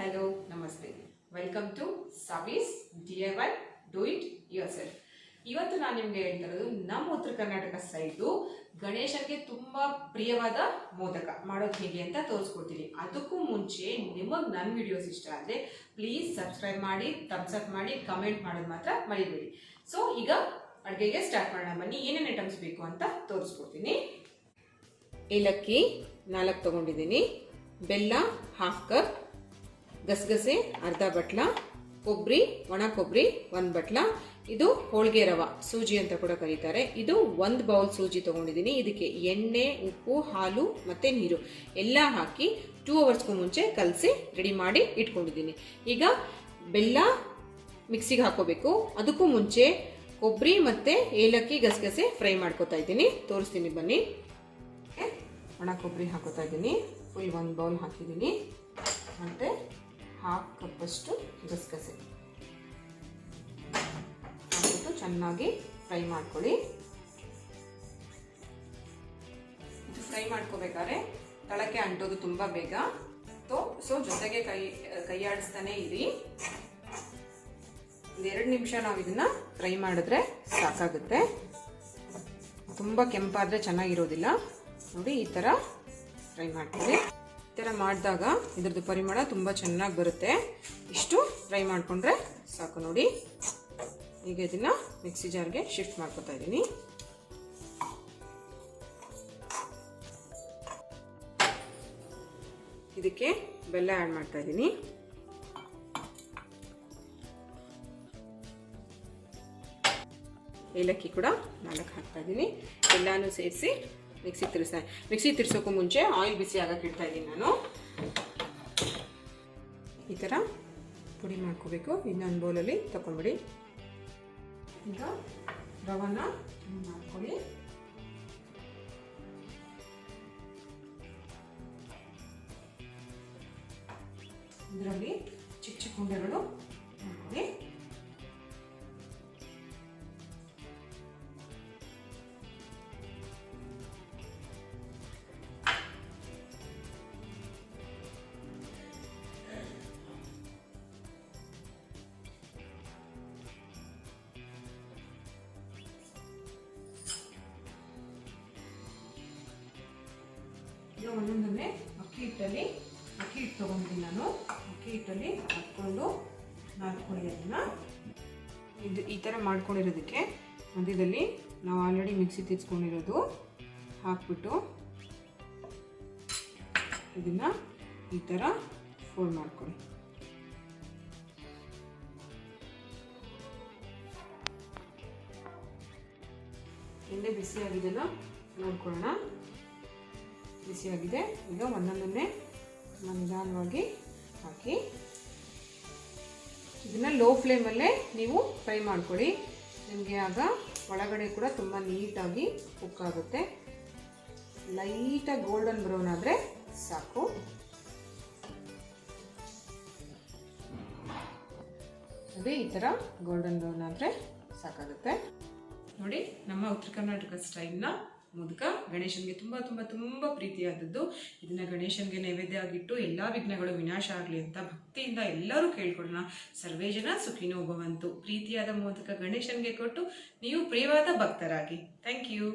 Hello, Namaste. Welcome to SAVIS DIY Do It Yourself. ಇವತ್ತು ನಾನು ನಿಮಗೆ ಹೇಳ್ತಾ ಇರೋದು ನಮ್ಮ ಉತ್ತರ ಕರ್ನಾಟಕ ಸೈಡು ಗಣೇಶನಿಗೆ ತುಂಬಾ ಪ್ರಿಯವಾದ ಮೋದಕ ಮಾಡೋದು ಹೇಗೆ ಅಂತ ತೋರಿಸ್ಕೊಡ್ತೀನಿ. ಅದಕ್ಕೂ ಮುಂಚೆ ನಿಮಗೆ ನನ್ನ ವಿಡಿಯೋಸ್ ಇಷ್ಟ ಆದರೆ ಪ್ಲೀಸ್ ಸಬ್ಸ್ಕ್ರೈಬ್ ಮಾಡಿ, ಥಮ್ಸ್ ಅಪ್ ಮಾಡಿ, ಕಮೆಂಟ್ ಮಾಡೋದು ಮಾತ್ರ ಮರಿಬೇಡಿ. ಸೊ ಈಗ ಅಡುಗೆಗೆ ಸ್ಟಾರ್ಟ್ ಮಾಡೋಣ ಬನ್ನಿ. ಏನೇನು ಐಟಮ್ಸ್ ಬೇಕು ಅಂತ ತೋರಿಸ್ಕೊಡ್ತೀನಿ. ಏಲಕ್ಕಿ 4 ತಗೊಂಡಿದ್ದೀನಿ, ಬೆಲ್ಲ 1/2 ಕಪ್, ಗಸಗಸೆ ಅರ್ಧ ಬಟ್ಲ, ಕೊಬ್ಬರಿ ಒಣ ಕೊಬ್ಬರಿ 1 ಬಟ್ಲ, ಇದು ಹೋಳಿಗೆ ರವ ಸೂಜಿ ಅಂತ ಕೂಡ ಕರೀತಾರೆ. ಇದು 1 ಬೌಲ್ ಸೂಜಿ ತಗೊಂಡಿದ್ದೀನಿ. ಇದಕ್ಕೆ ಎಣ್ಣೆ, ಉಪ್ಪು, ಹಾಲು ಮತ್ತು ನೀರು ಎಲ್ಲ ಹಾಕಿ 2 ಅವರ್ಸ್ಗೂ ಮುಂಚೆ ಕಲಸಿ ರೆಡಿ ಮಾಡಿ ಇಟ್ಕೊಂಡಿದ್ದೀನಿ. ಈಗ ಬೆಲ್ಲ ಮಿಕ್ಸಿಗೆ ಹಾಕೋಬೇಕು. ಅದಕ್ಕೂ ಮುಂಚೆ ಕೊಬ್ಬರಿ ಮತ್ತು ಏಲಕ್ಕಿ ಗಸಗಸೆ ಫ್ರೈ ಮಾಡ್ಕೋತಾ ಇದ್ದೀನಿ, ತೋರಿಸ್ತೀನಿ ಬನ್ನಿ. ಒಣ ಕೊಬ್ಬರಿ ಹಾಕೋತಾ ಇದ್ದೀನಿ, ಫುಲ್ 1 ಬೌಲ್ ಹಾಕಿದ್ದೀನಿ, ಮತ್ತು 1/2 ಕಪ್ಪಷ್ಟು ಗಸಗಸೆ ಹಾಕ್ಬಿಟ್ಟು ಚೆನ್ನಾಗಿ ಫ್ರೈ ಮಾಡ್ಕೊಳ್ಳಿ. ಇದು ಫ್ರೈ ಮಾಡ್ಕೋಬೇಕಾದ್ರೆ ತಳಕ್ಕೆ ಅಂಟೋದು ತುಂಬ ಬೇಗ, ಸೊ ಜೊತೆಗೆ ಕೈ ಆಡಿಸ್ತಾನೆ ಇರಿ. 2 ನಿಮಿಷ ನಾವು ಇದನ್ನ ಫ್ರೈ ಮಾಡಿದ್ರೆ ಸಾಕಾಗುತ್ತೆ. ತುಂಬ ಕೆಂಪಾದರೆ ಚೆನ್ನಾಗಿರೋದಿಲ್ಲ. ನೋಡಿ, ಈ ಥರ ಫ್ರೈ ಮಾಡ್ಕೊಳ್ಳಿ. ಈ ಥರ ಮಾಡಿದಾಗ ಇದ್ರದ್ದು ಪರಿಮಳ ತುಂಬ ಚೆನ್ನಾಗಿ ಬರುತ್ತೆ. ಇಷ್ಟು ಫ್ರೈ ಮಾಡಿಕೊಂಡ್ರೆ ಸಾಕು. ನೋಡಿ, ಈಗ ಇದನ್ನು ಮಿಕ್ಸಿ ಜಾರ್ಗೆ ಶಿಫ್ಟ್ ಮಾಡ್ಕೊತಾ ಇದ್ದೀನಿ. ಇದಕ್ಕೆ ಬೆಲ್ಲ ಆ್ಯಡ್ ಮಾಡ್ತಾ ಇದ್ದೀನಿ. ಏಲಕ್ಕಿ ಕೂಡ 4 ಹಾಕ್ತಾ ಇದ್ದೀನಿ. ಎಲ್ಲಾನು ಸೇರಿಸಿ ಮಿಕ್ಸಿ ತಿರ್ಸೋಕ್ಕೂ ಮುಂಚೆ ಆಯಿಲ್ ಬಿಸಿ ಆಗಕ್ಕೆ ಇಡ್ತಾ ಇದ್ದೀನಿ ನಾನು. ಈ ಥರ ಪುಡಿ ಮಾಡ್ಕೋಬೇಕು. ಇನ್ನೊಂದು ಬೌಲಲ್ಲಿ ತಗೊಂಡ್ಬಿಡಿ. ಈಗ ರವನ ಮಾಡ್ಕೊಳ್ಳಿ. ಇದರಲ್ಲಿ ಚಿಕ್ಕ ಚಿಕ್ಕ ಉಂಡೆಗಳು ಮಾಡ್ಕೊಳ್ಳಿ. ಈಗ ಒಂದೊಂದನ್ನೇ ಅಕ್ಕಿ ಹಿಟ್ಟು ತೊಗೊಂಡಿದ್ದೀನಿ ನಾನು. ಅಕ್ಕಿ ಹಿಟ್ಟಲ್ಲಿ ಹಾಕ್ಕೊಂಡು ನಾದ್ಕೊಳ್ಳಿ. ಅದನ್ನು ಈ ಥರ ಮಾಡ್ಕೊಂಡಿರೋದಕ್ಕೆ ಮಧ್ಯದಲ್ಲಿ ನಾವು ಆಲ್ರೆಡಿ ಮಿಕ್ಸಿ ತಿರ್ಸ್ಕೊಂಡಿರೋದು ಹಾಕ್ಬಿಟ್ಟು ಇದನ್ನು ಈ ಥರ ಫೋಲ್ಡ್ ಮಾಡ್ಕೊಳ್ಳಿ. ಎಣ್ಣೆ ಬಿಸಿಯಾಗಿದೆಯಲ್ಲ ನೋಡ್ಕೊಳ್ಳೋಣ. ಬಿಸಿಯಾಗಿದೆ. ಈಗ ಒಂದೊಂದನ್ನೇ ನಿಧಾನವಾಗಿ ಹಾಕಿ ಇದನ್ನು ಲೋ ಫ್ಲೇಮಲ್ಲೇ ನೀವು ಫ್ರೈ ಮಾಡ್ಕೊಳ್ಳಿ. ನಿಮಗೆ ಆಗ ಒಳಗಡೆ ಕೂಡ ತುಂಬ ನೀಟಾಗಿ ಕುಕ್ ಆಗುತ್ತೆ. ಲೈಟಾಗಿ ಗೋಲ್ಡನ್ ಬ್ರೌನ್ ಆದರೆ ಸಾಕು. ಅದೇ ಈ ಥರ ಗೋಲ್ಡನ್ ಬ್ರೌನ್ ಆದರೆ ಸಾಕಾಗುತ್ತೆ. ನೋಡಿ, ನಮ್ಮ ಉತ್ತರ ಕರ್ನಾಟಕ ಸ್ಟೈಲ್ನ ಮೋದಕ ಗಣೇಶನಿಗೆ ತುಂಬ ತುಂಬ ತುಂಬ ಪ್ರೀತಿಯಾದದ್ದು. ಇದನ್ನು ಗಣೇಶನಿಗೆ ನೈವೇದ್ಯ ಆಗಿಟ್ಟು ಎಲ್ಲ ವಿಘ್ನಗಳು ವಿನಾಶ ಆಗಲಿ ಅಂತ ಭಕ್ತಿಯಿಂದ ಎಲ್ಲರೂ ಕೇಳ್ಕೊಳ್ಳೋಣ. ಸರ್ವೇ ಜನ ಸುಖಿನೋ ಭವಂತು. ಪ್ರೀತಿಯಾದ ಮೋದಕ ಗಣೇಶನಿಗೆ ಕೊಟ್ಟು ನೀವು ಪ್ರಿಯವಾದ ಭಕ್ತರಾಗಿ. Thank you.